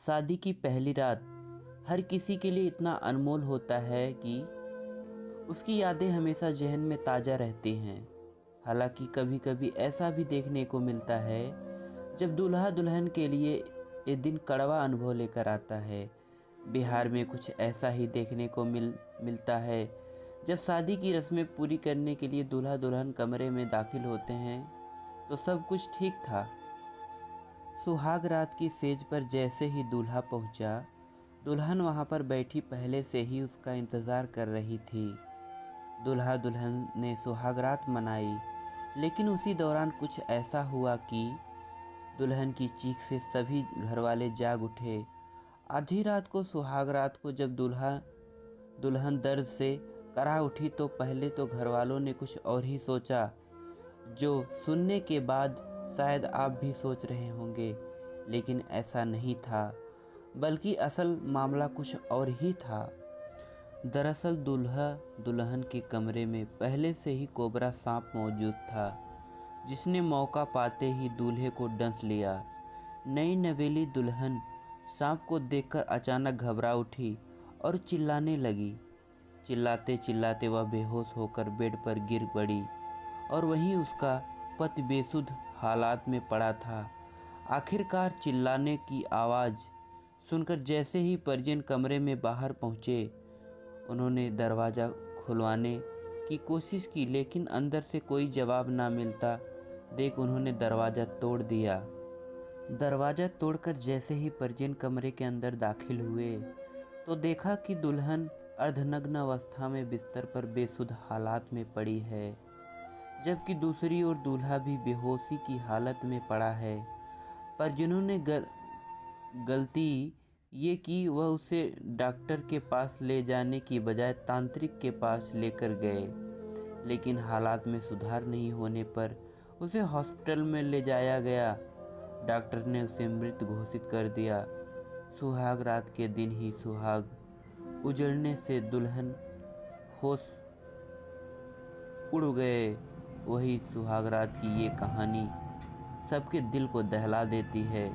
शादी की पहली रात हर किसी के लिए इतना अनमोल होता है कि उसकी यादें हमेशा जहन में ताज़ा रहती हैं। हालांकि कभी कभी ऐसा भी देखने को मिलता है जब दूल्हा दुल्हन के लिए ये दिन कड़वा अनुभव लेकर आता है। बिहार में कुछ ऐसा ही देखने को मिलता है। जब शादी की रस्में पूरी करने के लिए दूल्हा दुल्हन कमरे में दाखिल होते हैं तो सब कुछ ठीक था। सुहाग रात की सेज पर जैसे ही दूल्हा पहुंचा, दुल्हन वहां पर बैठी पहले से ही उसका इंतज़ार कर रही थी। दूल्हा दुल्हन ने सुहाग रात मनाई, लेकिन उसी दौरान कुछ ऐसा हुआ कि दुल्हन की चीख से सभी घरवाले जाग उठे। आधी रात को सुहाग रात को जब दुल्हन दर्द से करा उठी तो पहले तो घरवालों ने कुछ और ही सोचा, जो सुनने के बाद शायद आप भी सोच रहे होंगे। लेकिन ऐसा नहीं था, बल्कि असल मामला कुछ और ही था। दरअसल दूल्हा दुल्हन के कमरे में पहले से ही कोबरा सांप मौजूद था, जिसने मौका पाते ही दूल्हे को डंस लिया। नई नवेली दुल्हन सांप को देखकर अचानक घबरा उठी और चिल्लाने लगी। चिल्लाते चिल्लाते वह बेहोश होकर बेड पर गिर पड़ी और वहीं उसका पति बेसुध हालात में पड़ा था। आखिरकार चिल्लाने की आवाज़ सुनकर जैसे ही परिजन कमरे में बाहर पहुँचे, उन्होंने दरवाज़ा खुलवाने की कोशिश की, लेकिन अंदर से कोई जवाब ना मिलता देख उन्होंने दरवाज़ा तोड़ दिया। दरवाज़ा तोड़कर जैसे ही परिजन कमरे के अंदर दाखिल हुए तो देखा कि दुल्हन अर्धनग्न अवस्था में बिस्तर पर बेसुध हालात में पड़ी है, जबकि दूसरी ओर दूल्हा भी बेहोशी की हालत में पड़ा है। परिजनों ने गलती ये की, वह उसे डॉक्टर के पास ले जाने की बजाय तांत्रिक के पास लेकर गए, लेकिन हालात में सुधार नहीं होने पर उसे हॉस्पिटल में ले जाया गया। डॉक्टर ने उसे मृत घोषित कर दिया। सुहाग रात के दिन ही सुहाग उजड़ने से दुल्हन होश उड़ गए। वही सुहाग रात की ये कहानी सबके दिल को दहला देती है।